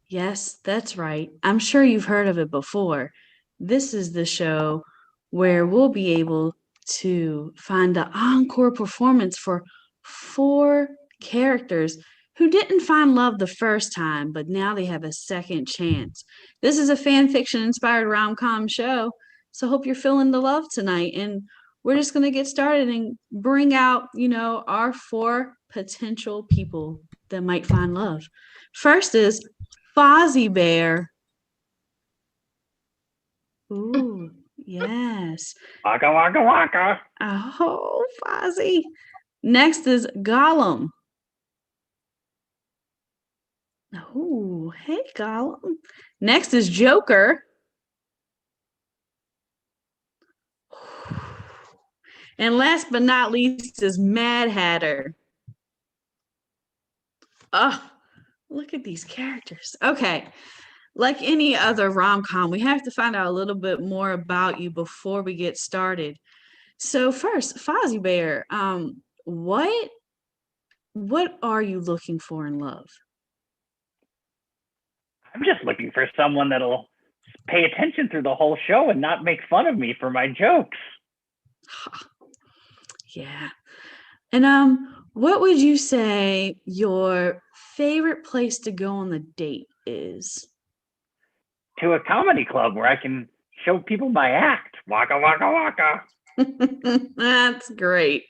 Yes, that's right. I'm sure you've heard of it before. This is the show where we'll be able to find the encore performance for four characters who didn't find love the first time, but now they have a second chance. This is a fan fiction inspired rom-com show, so hope you're feeling the love tonight. And we're just going to get started and bring out, our four potential people that might find love. First is Fozzie Bear. Ooh, yes. Waka waka waka. Oh, Fozzie. Next is Gollum. Oh, hey, Gollum. Next is Joker. And last but not least is Mad Hatter. Oh, look at these characters. Okay. Like any other rom-com, we have to find out a little bit more about you before we get started. So first, Fozzie Bear, what are you looking for in love? I'm just looking for someone that'll pay attention through the whole show and not make fun of me for my jokes. Yeah. And what would you say your favorite place to go on the date is? To a comedy club where I can show people my act. Waka waka waka. That's great.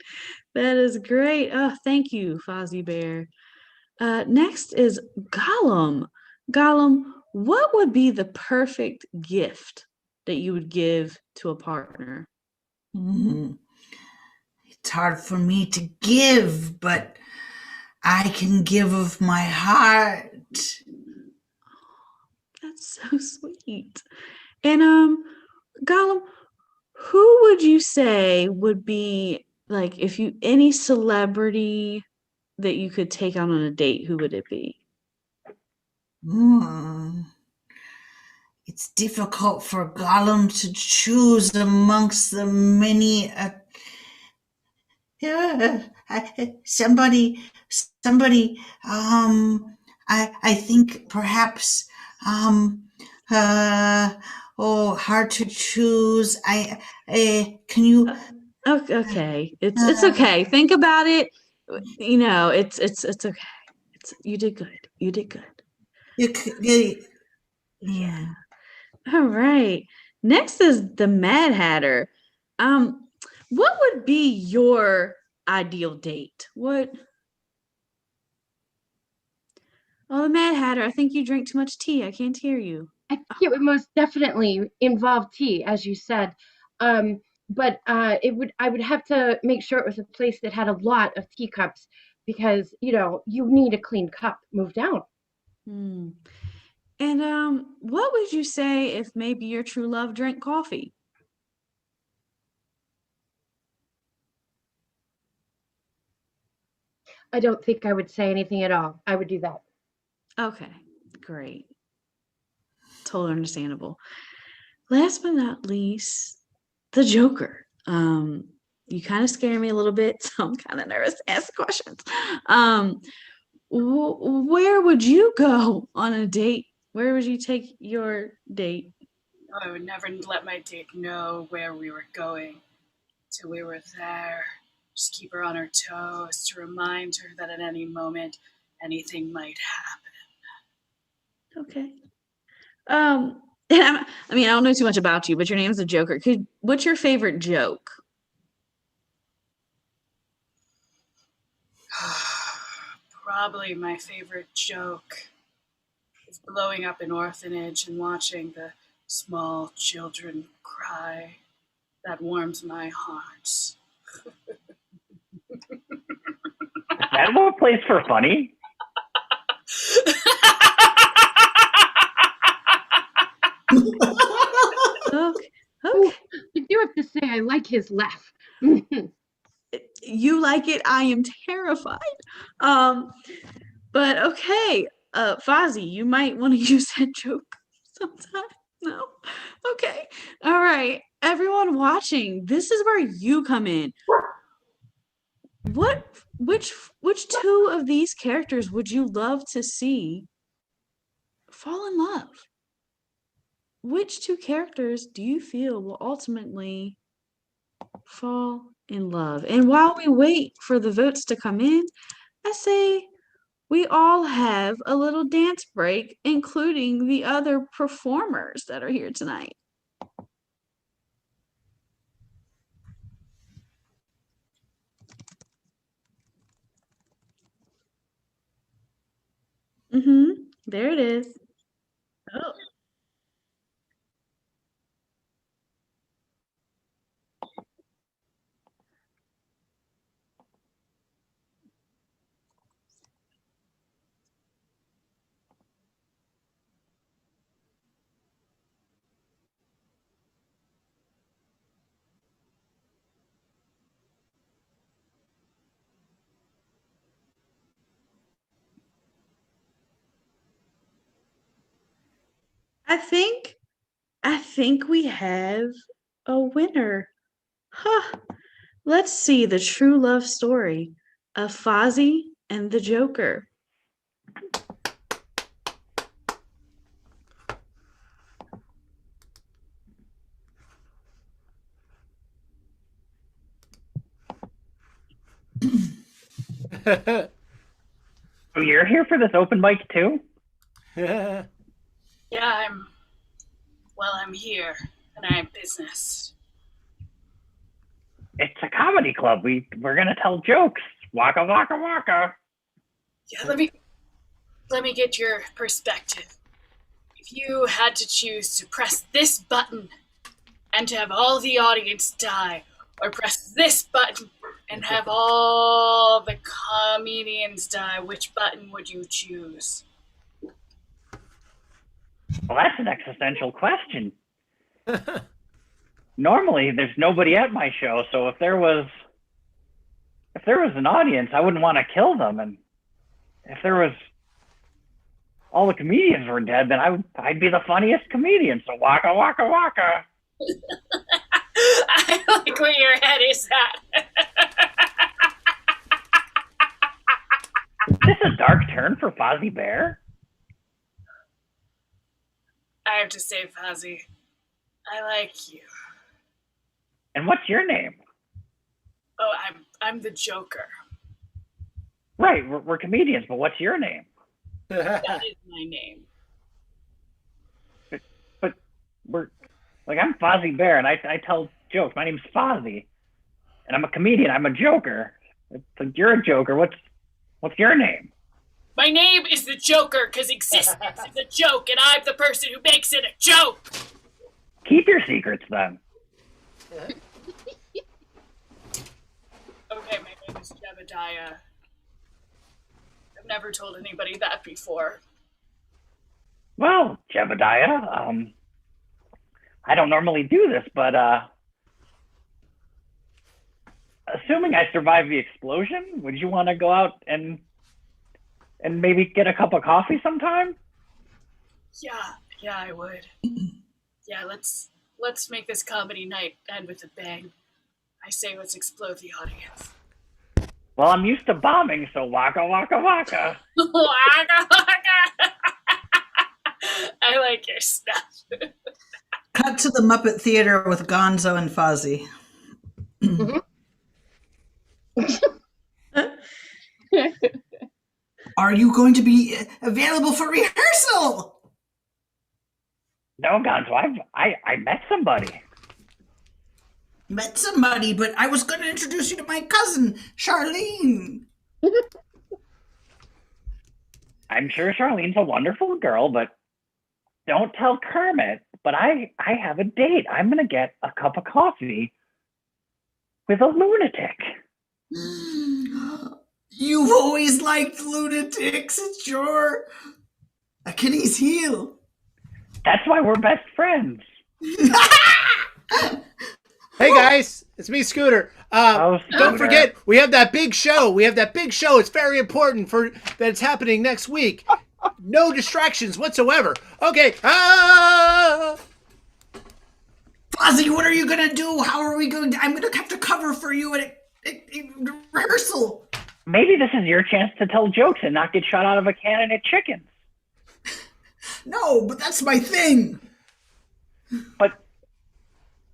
That is great. Oh, thank you, Fozzie Bear. Next is Gollum. Gollum, what would be the perfect gift that you would give to a partner? Mhm. It's hard for me to give, but I can give of my heart. That's so sweet. And Gollum, who would you say would be like if you any celebrity that you could take out on a date, who would it be? Hmm. It's difficult for Gollum to choose amongst the many. Somebody, somebody. I think perhaps. Um, uh, oh, hard to choose. Can you? Okay. It's Uh, okay. Think about it. It's okay. You did good. You did good. you, Yeah. All right. Next is the Mad Hatter. Um, what would be your ideal date? What Oh, the Mad Hatter, I think you drink too much tea. I can't hear you. I think it would most definitely involve tea, as you said. But I would have to make sure it was a place that had a lot of teacups because, you need a clean cup. Move down. Hmm. And what would you say if maybe your true love drank coffee? I don't think I would say anything at all. I would do that. Okay, great. Totally understandable. Last but not least, the Joker. You kind of scare me a little bit, so I'm kind of nervous to ask questions. Um, where would you go on a date? Where would you take your date? I would never let my date know where we were going till we were there. Just keep her on her toes to remind her that at any moment anything might happen. Okay. And I don't know too much about you, but your name's the Joker. What's your favorite joke? Probably my favorite joke is blowing up an orphanage and watching the small children cry. That warms my heart. Is that what plays for funny? Okay. Ooh, Okay. I do have to say, I like his laugh. You like it? I am terrified. Um, but okay. Fozzie, you might want to use that joke sometime. No? Okay. All right. Everyone watching, this is where you come in. What which two of these characters would you love to see fall in love. Which two characters do you feel will ultimately fall in love? And while we wait for the votes to come in, I say we all have a little dance break, including the other performers that are here tonight. There it is. Oh. I think we have a winner. Huh. Let's see the true love story of Fozzie and the Joker. So you're here for this open mic too? Yeah, I'm here, and I have business. It's a comedy club. We're gonna tell jokes. Waka waka waka. Yeah, let me get your perspective. If you had to choose to press this button and to have all the audience die, or press this button and have all the comedians die, which button would you choose? Well, that's an existential question. Normally, there's nobody at my show, so if there was an audience, I wouldn't want to kill them. And if there was all the comedians were dead, then I'd be the funniest comedian. So waka waka waka. I like where your head is at. Is this a dark turn for Fozzie Bear? I have to say, Fozzie, I like you. And what's your name? Oh, I'm the Joker. Right, we're comedians, but what's your name? That is my name. But I'm Fozzie Bear, and I tell jokes. My name's Fozzie, and I'm a comedian. I'm a joker. It's like you're a joker. What's your name? My name is the Joker because existence is a joke, and I'm the person who makes it a joke. Keep your secrets then. Okay, my name is Jebediah. I've never told anybody that before. Well, Jebediah, I don't normally do this, but assuming I survive the explosion, would you want to go out and maybe get a cup of coffee sometime? Yeah, I would. Yeah, let's make this comedy night end with a bang. I say let's explode the audience. Well, I'm used to bombing, so waka waka waka. Waka waka. I like your stuff. Cut to the Muppet Theater with Gonzo and Fozzie. Are you going to be available for rehearsal? No, Gonzo, I met somebody. Met somebody, but I was going to introduce you to my cousin, Charlene. I'm sure Charlene's a wonderful girl, but don't tell Kermit. But I have a date. I'm going to get a cup of coffee with a lunatic. You've always liked lunatics. It's your Achilles heel. That's why we're best friends. Hey guys, it's me, Scooter. Scooter. Don't forget, we have that big show. It's very important that it's happening next week. No distractions whatsoever. Okay. Fozzie, what are you going to do? How are we going to... I'm going to have to cover for you at rehearsal. Maybe this is your chance to tell jokes and not get shot out of a cannon at chickens. No, but that's my thing. But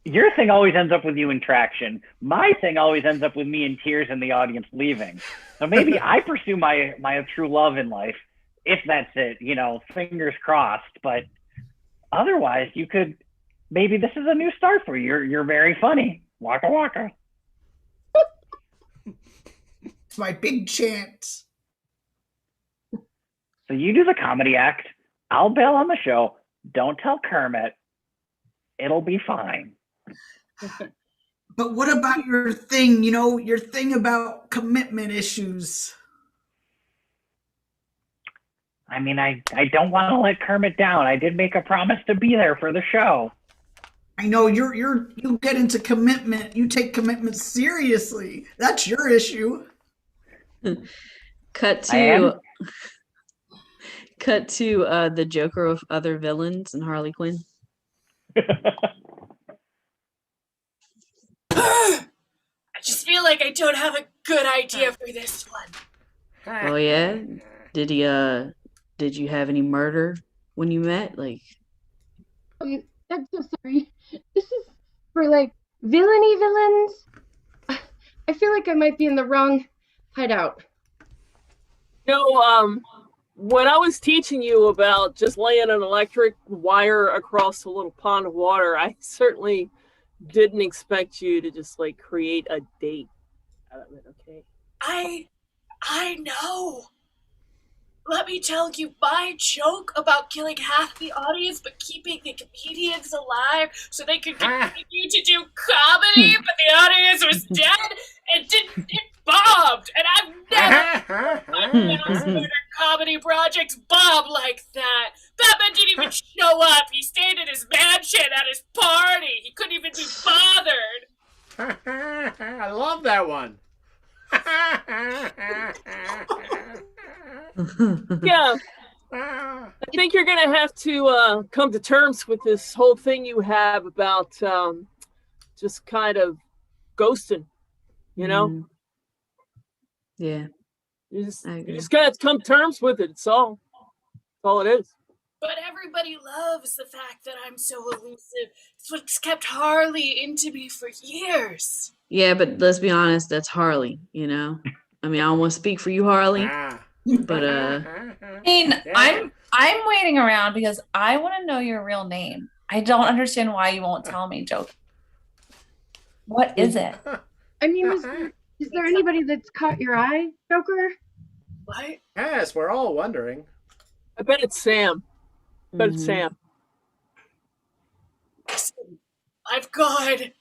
your thing always ends up with you in traction. My thing always ends up with me in tears and the audience leaving. So maybe I pursue my true love in life, if that's it, fingers crossed. But otherwise, you could, maybe this is a new start for you. You're very funny. Waka waka. It's my big chance. So you do the comedy act. I'll bail on the show. Don't tell Kermit. It'll be fine. But what about your thing, your thing about commitment issues? I mean, I don't want to let Kermit down. I did make a promise to be there for the show. I know you get into commitment. You take commitment seriously. That's your issue. Cut I am. to cut to the Joker of other villains and Harley Quinn. I just feel like I don't have a good idea for this one. Oh yeah? Did he did you have any murder when you met? Like, I'm so sorry. This is for like villainy villains. I feel like I might be in the wrong hideout. When I was teaching you about just laying an electric wire across a little pond of water, I certainly didn't expect you to just like create a date out of it, okay? I know. Let me tell you, my joke about killing half the audience but keeping the comedians alive so they could continue to do comedy, but the audience was dead and it bombed. And I've never murder comedy projects bomb like that. Batman didn't even show up. He stayed in his mansion at his party. He couldn't even be bothered. I love that one. Yeah. I think you're gonna have to come to terms with this whole thing you have about just kind of ghosting, Yeah. You're I agree. just gonna have to come to terms with it. It's all it is. But everybody loves the fact that I'm so elusive. It's what's kept Harley into me for years. Yeah, but let's be honest, that's Harley, I mean, I don't want to speak for you, Harley, but I mean, I'm waiting around because I want to know your real name. I don't understand why you won't tell me, Joker. What is it? I mean, is there anybody that's caught your eye, Joker? What? Yes, we're all wondering. I bet it's Sam. It's Sam. Listen, I've gone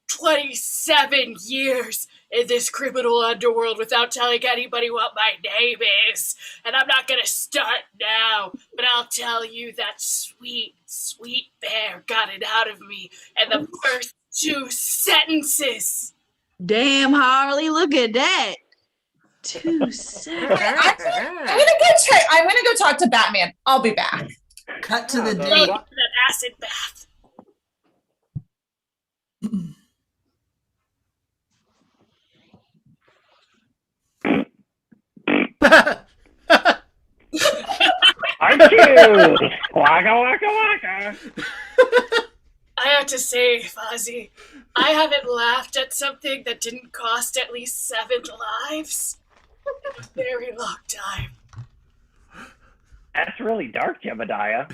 27 years in this criminal underworld without telling anybody what my name is. And I'm not going to start now, but I'll tell you that sweet, sweet bear got it out of me in the first 2 sentences. damn, Harley, look at that. 2 seconds. I'm gonna go talk to Batman. I'll be back. Cut to the Go date. to that acid bath. Aren't you? Waka waka waka. I have to say, Fozzie, I haven't laughed at something that didn't cost at least 7 lives in a very long time. That's really dark, Jebediah.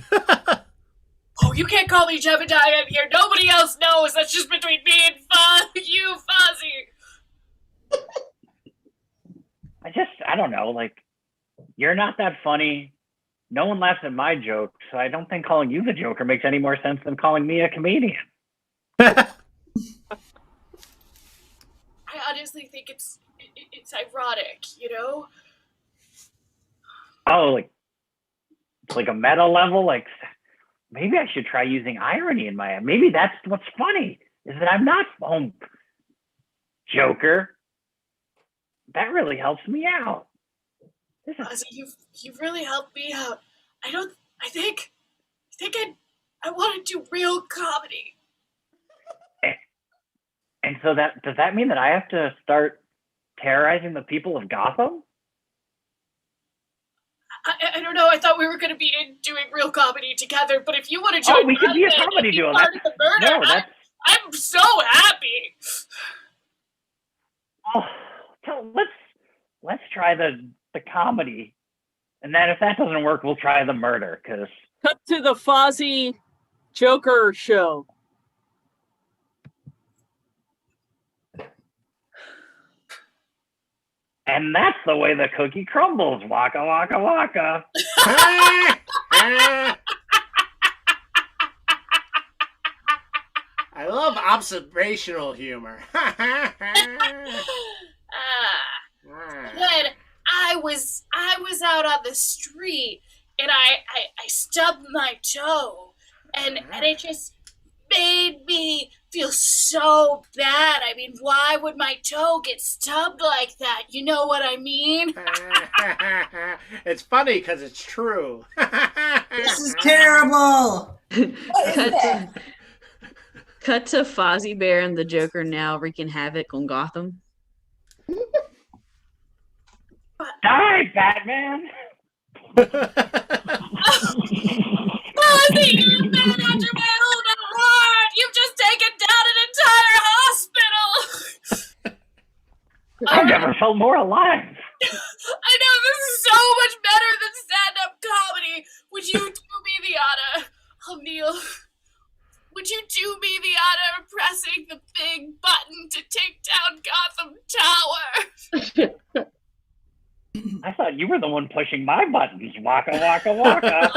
Oh, you can't call me Jebediah in here. Nobody else knows. That's just between me and you, Fozzie. I don't know, like, you're not that funny. No one laughs at my jokes, so I don't think calling you the Joker makes any more sense than calling me a comedian. I honestly think it's ironic, Oh, like a meta level? Like, maybe I should try using irony in my... Maybe that's what's funny, is that I'm not Joker. That really helps me out. Fozzie, you've really helped me out. I think I want to do real comedy. And so does that mean that I have to start terrorizing the people of Gotham? I don't know. I thought we were going to be doing real comedy together. But if you want to join, we could be a Batman comedy and be duo. part of the murder. No, that's. I'm so happy. Oh, let's try the comedy, and then if that doesn't work, we'll try the murder. Cause Cut to the Fozzie Joker show. and that's the way the cookie crumbles. Waka waka waka. I love observational humor. Then I was out on the street and I stubbed my toe and it just made me feel so bad. I mean, why would my toe get stubbed like that? You know what I mean? It's funny because it's true. This is terrible. Cut to Fozzie Bear and the Joker now wreaking havoc on Gotham. Die, Batman! Fozzie, you've been after my own heart! You've just taken down an entire hospital! I've never felt more alive. I know, this is so much better than stand-up comedy! Would you do me the honor? I'll kneel. Would you do me the honor of pressing the big button to take down Gotham Tower? I thought you were the one pushing my buttons. Waka waka waka.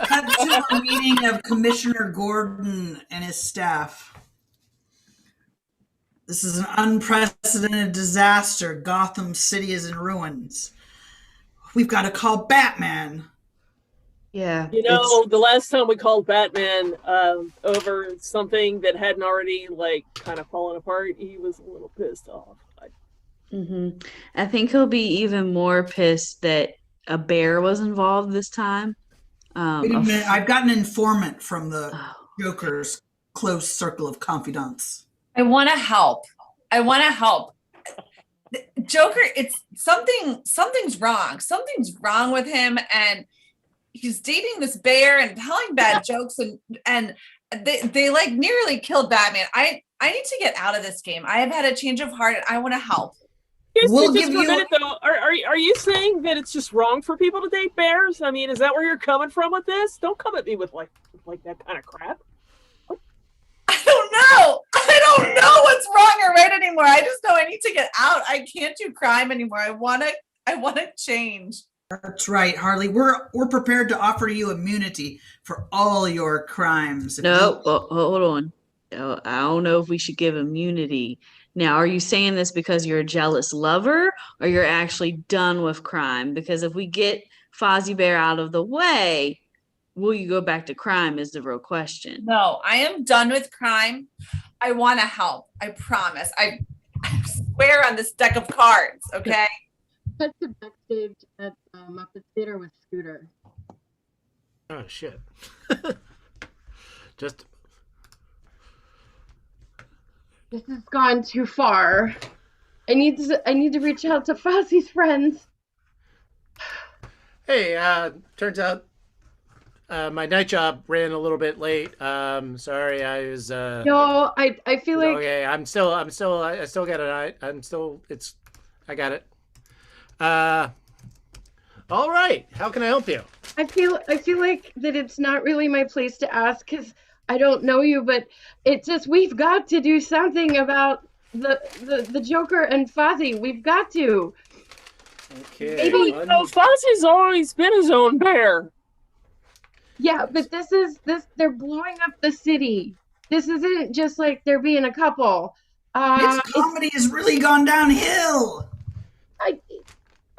Cut to a meeting of Commissioner Gordon and his staff. This is an unprecedented disaster. Gotham City is in ruins. We've got to call Batman. Yeah. You know, the last time we called Batman over something that hadn't already, like, kind of fallen apart, he was a little pissed off. I think he'll be even more pissed that a bear was involved this time. Wait a minute. I've got an informant from the Joker's close circle of confidants. I want to help. Joker, it's something's wrong. Something's wrong with him, and he's dating this bear and telling bad jokes, and they like nearly killed Batman. I need to get out of this game. I have had a change of heart, and I want to help. We'll Just give for a you- minute, though, are you saying that it's just wrong for people to date bears? I mean, is that where you're coming from with this? Don't come at me with like that kind of crap. I don't know what's wrong or right anymore. I just know I need to get out. I can't do crime anymore. I want to change. That's right, Harley. We're prepared to offer you immunity for all your crimes. No, hold on. I don't know if we should give immunity. Now, are you saying this because you're a jealous lover or you're actually done with crime? Because if we get Fozzie Bear out of the way, will you go back to crime is the real question. No, I am done with crime. I want to help. I promise. I swear on this deck of cards, okay? Cut to backstage at Muppet Theater with Scooter. Oh, shit. Just... This has gone too far. I need to reach out to Fozzie's friends. Hey, turns out my night job ran a little bit late. Sorry, I was. No, I feel like Okay, I still got it. I got it. All right. How can I help you? I feel like that it's not really my place to ask because I don't know you, but it's just we've got to do something about the Joker and Fozzie. We've got to. Okay. Maybe Fozzie's always been his own bear. Yeah, but they're blowing up the city. This isn't just like they're being a couple. This comedy has really gone downhill.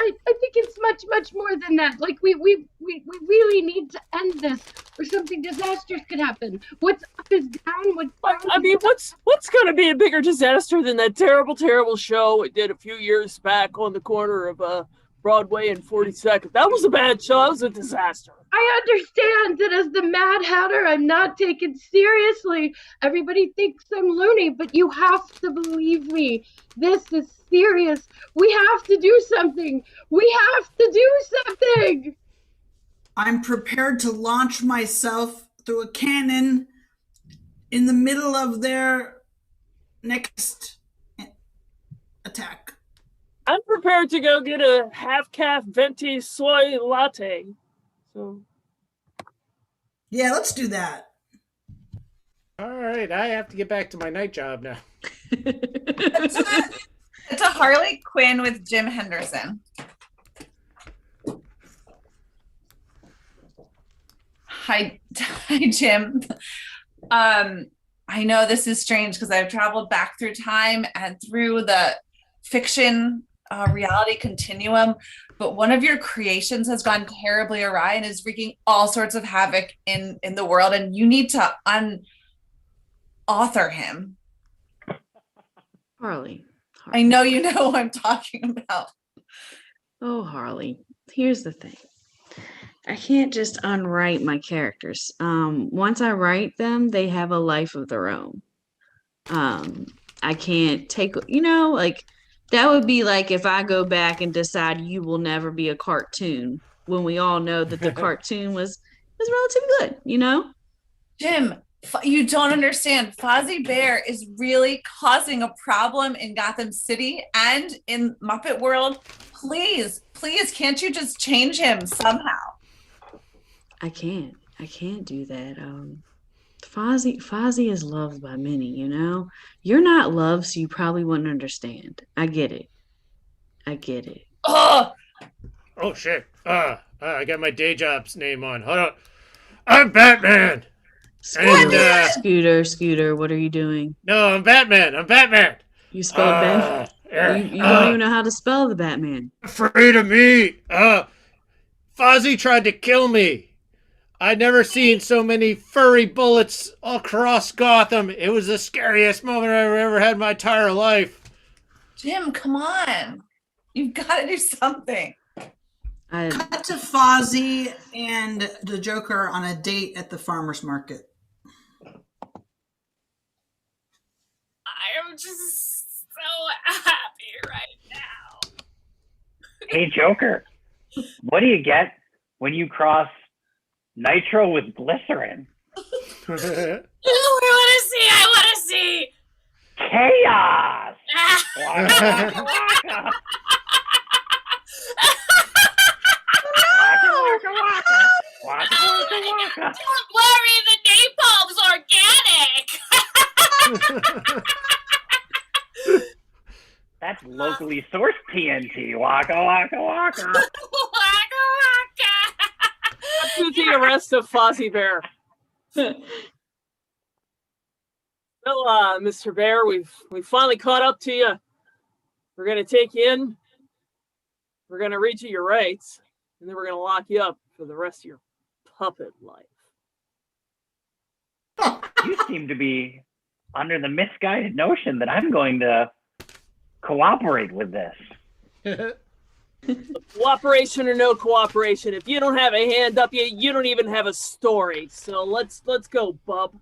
I think it's much more than that. Like we really need to end this, or something disastrous could happen. What's up is down. I mean, what's going to be a bigger disaster than that terrible show it did a few years back on the corner of Broadway and 42nd? That was a bad show. That was a disaster. I understand that as the Mad Hatter, I'm not taken seriously. Everybody thinks I'm loony, but you have to believe me. This is serious. We have to do something. We have to do something. I'm prepared to launch myself through a cannon in the middle of their next attack. I'm prepared to go get a half-calf venti soy latte. So Yeah, let's do that. All right, I have to get back to my night job now. It's a Harley Quinn with Jim Henderson. Hi, Jim. I know this is strange because I've traveled back through time and through the fiction reality continuum, but one of your creations has gone terribly awry and is wreaking all sorts of havoc in the world, and you need to unauthor him. Harley. I know you know what I'm talking about. Oh, Harley. Here's the thing. I can't just unwrite my characters. Once I write them, they have a life of their own. I can't take, like that would be like if I go back and decide you will never be a cartoon when we all know that the cartoon was relatively good, Jim, you don't understand. Fozzie Bear is really causing a problem in Gotham City and in Muppet World. Please, can't you just change him somehow? I can't do that. Fozzie is loved by many, You're not loved, so you probably wouldn't understand. I get it. Oh, shit. I got my day job's name on. Hold on. I'm Batman. Scooter, what are you doing? No, I'm Batman. You spelled Batman? You don't even know how to spell the Batman. Afraid of me. Fozzie tried to kill me. I'd never seen so many furry bullets across Gotham. It was the scariest moment I've ever had in my entire life. Jim, come on. You've got to do something. Cut to Fozzie and the Joker on a date at the farmer's market. I am just so happy right now. Hey, Joker, what do you get when you cross nitro with glycerin? I want to see. Chaos! Waka, waka, waka. Waka, waka, waka. Waka, waka, waka. Don't worry, the napalm's organic. That's locally sourced TNT. Waka, waka, waka. Waka waka. to the arrest of Fozzie Bear. Well, Mr. Bear, we've finally caught up to you. We're gonna take you in. We're gonna read you your rights, and then we're gonna lock you up for the rest of your puppet life. You seem to be under the misguided notion that I'm going to cooperate with this. Cooperation or no cooperation, if you don't have a hand up, you don't even have a story. So let's go, bub.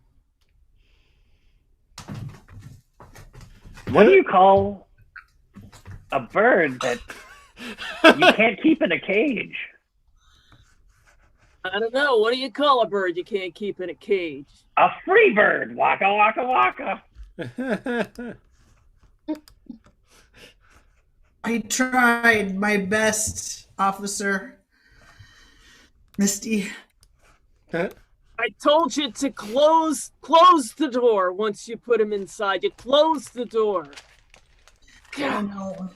What do you call a bird that you can't keep in a cage? I don't know. What do you call a bird you can't keep in a cage? A free bird. Waka, waka, waka. I tried my best, Officer Misty. Huh? I told you to close the door once you put him inside. You close the door. Oh, no.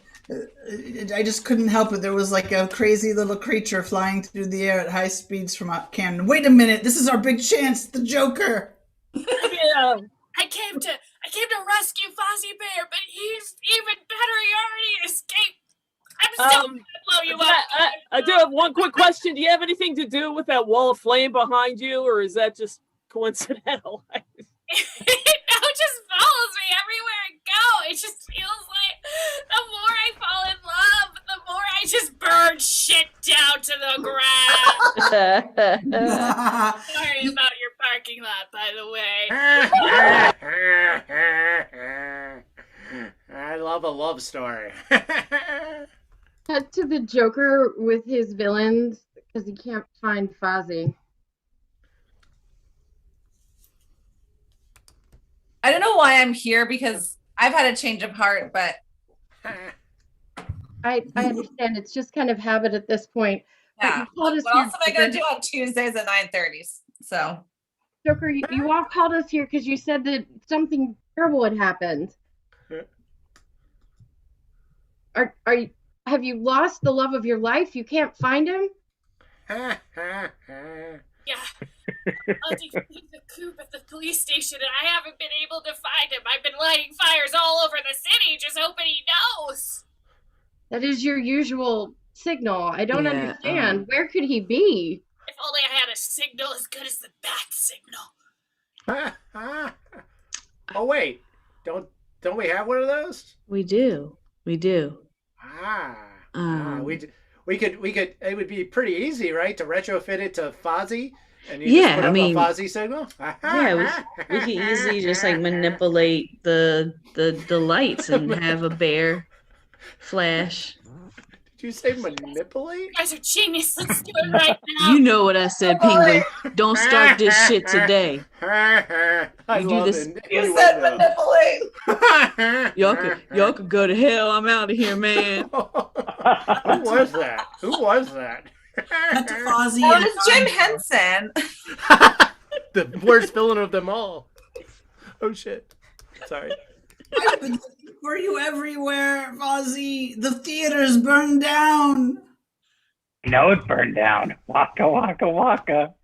I just couldn't help it. There was like a crazy little creature flying through the air at high speeds from Camden. Wait a minute, this is our big chance, the Joker. Yeah. I came to rescue Fozzie Bear, but he's even better. He already escaped. I'm still gonna blow you up. I do have one quick question. Do you have anything to do with that wall of flame behind you, or is that just coincidental? It just follows me everywhere I go. It just feels like the more I fall in love, the more I just burn shit down to the ground. Sorry about your parking lot, by the way. I love a love story. Cut to the Joker with his villains Because he can't find Fozzie. I don't know why I'm here because I've had a change of heart, but I understand. It's just kind of habit at this point. But yeah. you called us What here, else am I gonna do on Tuesdays at 9:30? So Joker, you all called us here because you said that something terrible had happened. Have you lost the love of your life? You can't find him? Yeah. I'll defeat the coup at the police station, and I haven't been able to find him. I've been lighting fires all over the city, just hoping he knows. That is your usual signal. I don't Yeah, understand. Where could he be? If only I had a signal as good as the bat signal. Oh wait, don't we have one of those? We do. We do. We could. It would be pretty easy, right, to retrofit it to Fozzie, and you Yeah, just put I up mean- a Fozzie signel. Yeah, we could easily just like manipulate the lights and have a bear flash. Did you say manipulate? You guys are genius. Let's do it right now. You know what I said, Penguin. Don't start this shit today. I You do love this- it. you said manipulate. Y'all could go to hell. I'm out of here, man. Who was that? Cut to Fozzie. That and was Jim Henson. The worst villain of them all. Oh shit. Sorry. I've been looking for you everywhere, Fozzie. The theater's burned down. No, it burned down. Waka waka waka.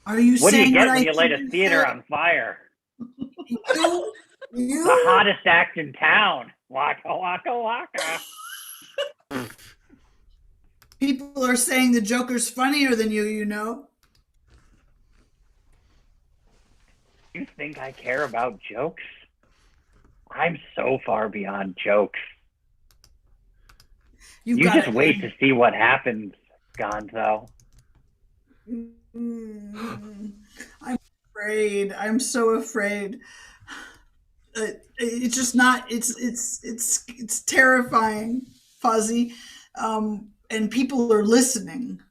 Are you What do saying you get what when I you light think a you theater said? on fire? You? The hottest act in town. Waka waka waka. People are saying the Joker's funnier than you, you know? You think I care about jokes? I'm so far beyond jokes. You got just it. wait to see what happens, Gonzo. I'm afraid. I'm so afraid. It's just not. It's terrifying, Fozzie. And people are listening.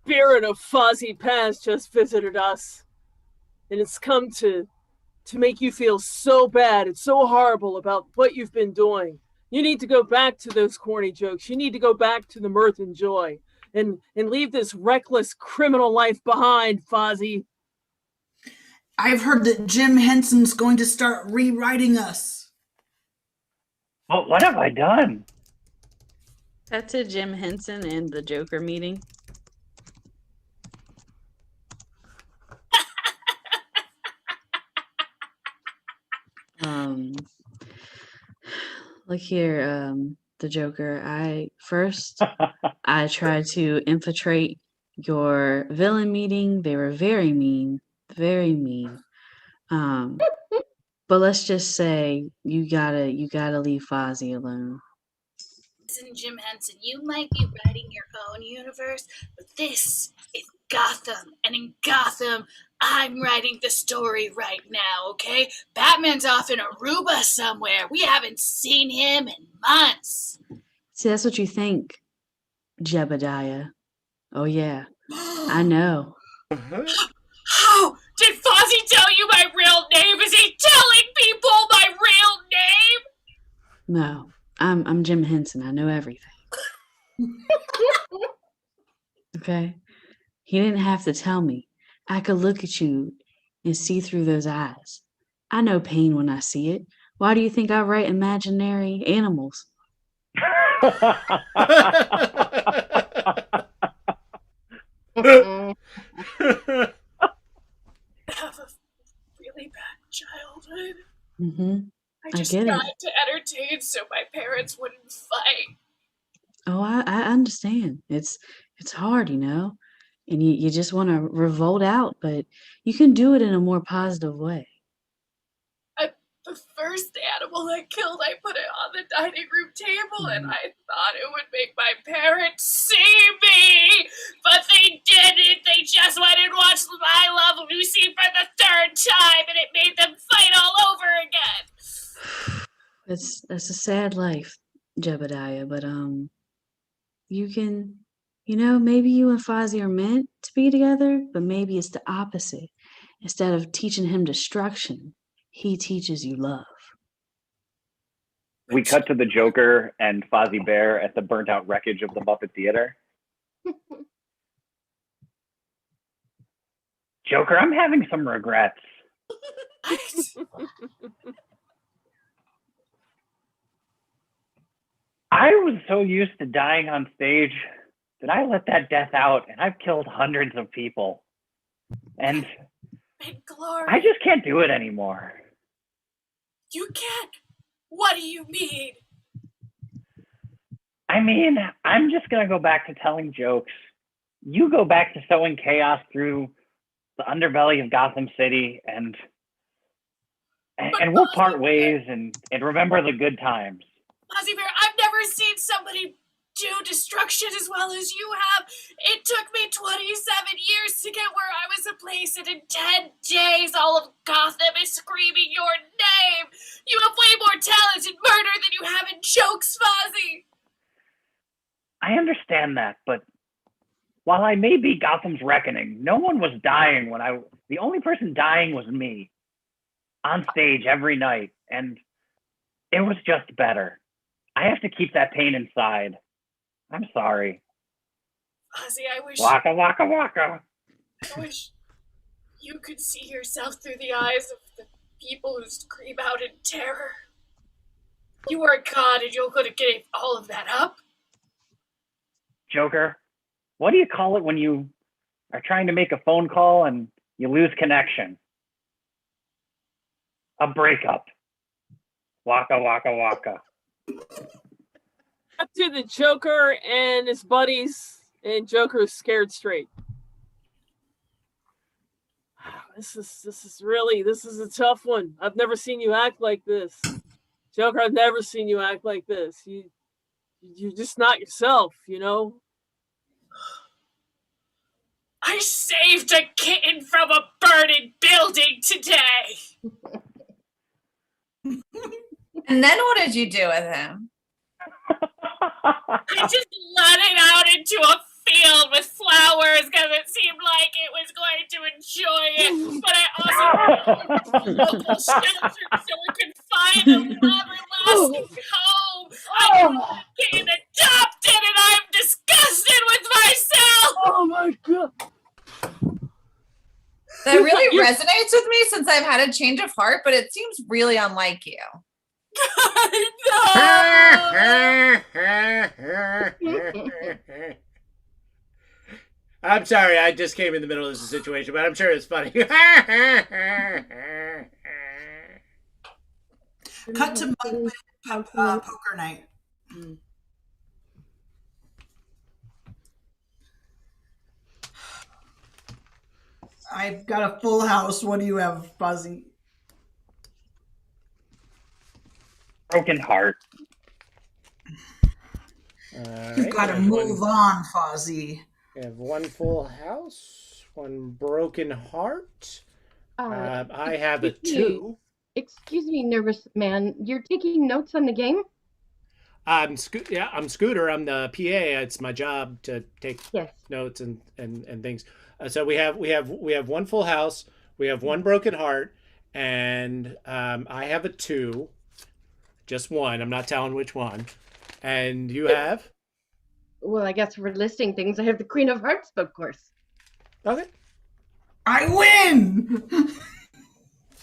Spirit of Fozzie Past just visited us, and it's come to make you feel so bad and so horrible about what you've been doing. You need to go back to those corny jokes. You need to go back to the mirth and joy, and leave this reckless criminal life behind, Fozzie. I've heard that Jim Henson's going to start rewriting us. Well, what have I done? That's to Jim Henson and the Joker meeting. Look here, the Joker. I tried to infiltrate your villain meeting. They were very mean, very mean. But let's just say you gotta leave Fozzie alone. Listen, Jim Henson, you might be writing your own universe, but this is Gotham. And in Gotham, I'm writing the story right now, okay? Batman's off in Aruba somewhere. We haven't seen him in months. See, that's what you think, Jebediah. Oh yeah, I know. How did Fozzie tell you my real name? Is he telling people my real name? No, I'm Jim Henson. I know everything. Okay? He didn't have to tell me. I could look at you and see through those eyes. I know pain when I see it. Why do you think I write imaginary animals? I have a really bad childhood. Mm-hmm. I I just get it. tried to entertain so my parents wouldn't fight. Oh, I understand. It's hard, you know, and you just want to revolt out, but you can do it in a more positive way. The first animal I killed, I put it on the dining room table, and I thought it would make my parents see me, but they didn't. They just went and watched I Love Lucy for the third time, and it made them fight all over again. That's a sad life, Jebediah, but you can, maybe you and Fozzie are meant to be together, but maybe it's the opposite. Instead of teaching him destruction, he teaches you love. We cut to the Joker and Fozzie Bear at the burnt out wreckage of the Muppet Theater. Joker, I'm having some regrets. I was so used to dying on stage that I let that death out, and I've killed hundreds of people. And Glory. I just can't do it anymore. You can't? What do you mean? I mean, I'm just going to go back to telling jokes. You go back to sowing chaos through the underbelly of Gotham City, and we'll part ways and remember the good times. Fozzie Bear, I've never seen somebody do destruction as well as you have. It took me 27 years to get where I was a place, and in 10 days, all of Gotham is screaming your name. You have way more talent in murder than you have in jokes, Fozzie. I understand that, but while I may be Gotham's reckoning, no one was dying the only person dying was me on stage every night, and it was just better. I have to keep that pain inside. I'm sorry. Fozzie, I wish... Waka, waka, waka. I wish you could see yourself through the eyes of the people who scream out in terror. You are a god and you're going to give all of that up? Joker, what do you call it when you are trying to make a phone call and you lose connection? A breakup. Waka, waka, waka. Up to the Joker and his buddies, and Joker's scared straight. This is a tough one. I've never seen you act like this. Joker, I've never seen you act like this. You're just not yourself, I saved a kitten from a burning building today. And then what did you do with him? I just let it out into a field with flowers because it seemed like it was going to enjoy it. But I also local shelter so we could find an everlasting home. I getting adopted and I'm disgusted with myself. Oh my god. That really resonates with me since I've had a change of heart, but it seems really unlike you. I'm sorry, I just came in the middle of this situation, but I'm sure it's funny. Cut to poker night. I've got a full house. What do you have, Fozzie? Broken heart. You've got to move on, Fozzie. We have one full house, one broken heart. I have a 2. Excuse me, nervous man. You're taking notes on the game? I'm Scooter. I'm the PA. It's my job to take notes and things. So we have one full house. We have one broken heart, and I have a 2. Just one. I'm not telling which one. And you have? Well, I guess we're listing things. I have the Queen of Hearts, of course. Okay. I win.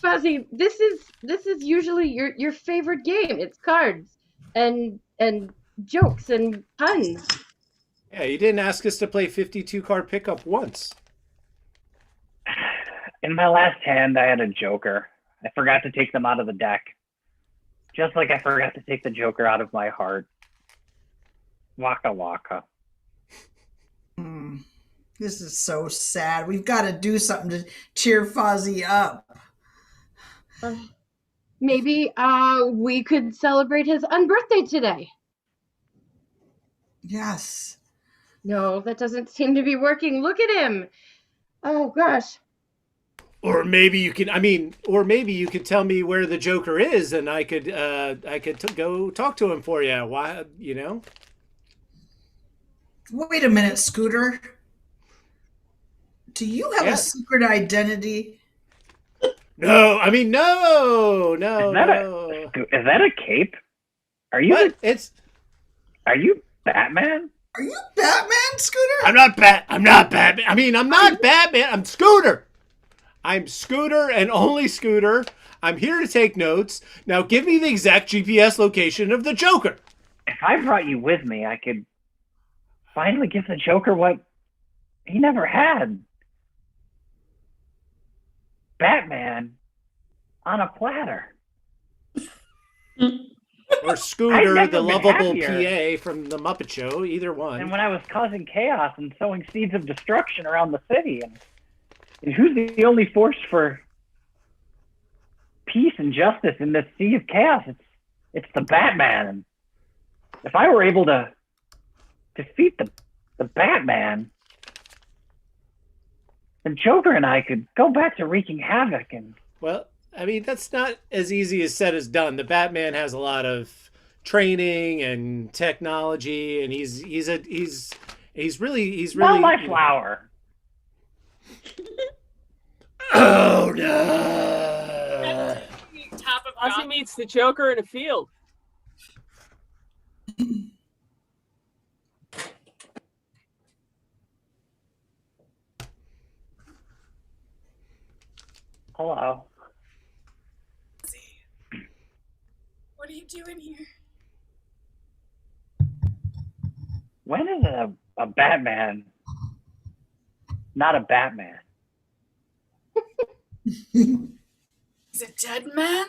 Fozzie, this is usually your favorite game. It's cards and jokes and puns. Yeah, you didn't ask us to play 52 card pickup once. In my last hand, I had a Joker. I forgot to take them out of the deck. Just like I forgot to take the Joker out of my heart. Waka waka. This is so sad. We've got to do something to cheer Fozzie up. Maybe we could celebrate his unbirthday today. Yes. No, that doesn't seem to be working. Look at him. Oh, gosh. Or maybe you can. I mean, or maybe you could tell me where the Joker is, and I could go talk to him for you. Why, you know? Wait a minute, Scooter. Do you have Yeah. a secret identity? No, I mean, no. Is that a cape? Are you What? are you Batman? Are you Batman, Scooter? I'm not Batman. I mean, I'm not Batman. I'm Scooter. I'm Scooter and only Scooter. I'm here to take notes. Now give me the exact GPS location of the Joker. If I brought you with me, I could finally give the Joker what he never had. Batman on a platter. Or Scooter, never the been lovable happier. PA from the Muppet Show. Either one. And when I was causing chaos and sowing seeds of destruction around the city, and who's the only force for peace and justice in this sea of chaos? It's the Batman. And if I were able to defeat the Batman, then Joker and I could go back to wreaking havoc. And Well, I mean, that's not as easy as said as done. The Batman has a lot of training and technology, and he's really not my flower. Oh no! Top of Ozzy meets the Joker in a field. Hello. What are you doing here? When is a Batman not a Batman? He's a dead man?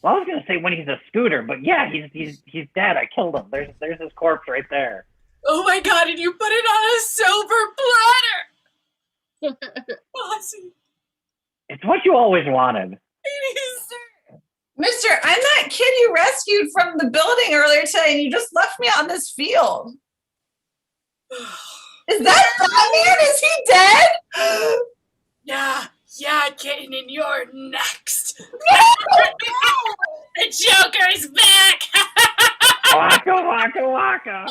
Well, I was gonna say when he's a Scooter, but yeah, he's dead. I killed him. There's his corpse right there. Oh my god, and you put it on a silver platter! Ozzy, It's what you always wanted. it is. Mister, I'm that kid you rescued from the building earlier today, and you just left me on this field. Is that Batman? Is he dead? Yeah, kitten, and you're next. The Joker's back! Waka waka waka.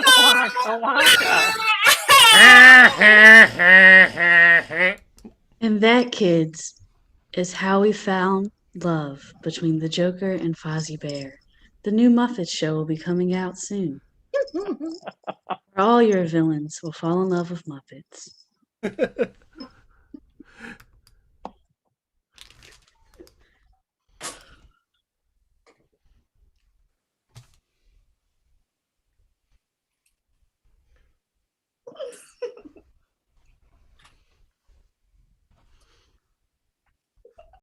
Waka waka. And that, kids, is how we found love between the Joker and Fozzie Bear. The new Muppet show will be coming out soon. Where all your villains will fall in love with Muppets.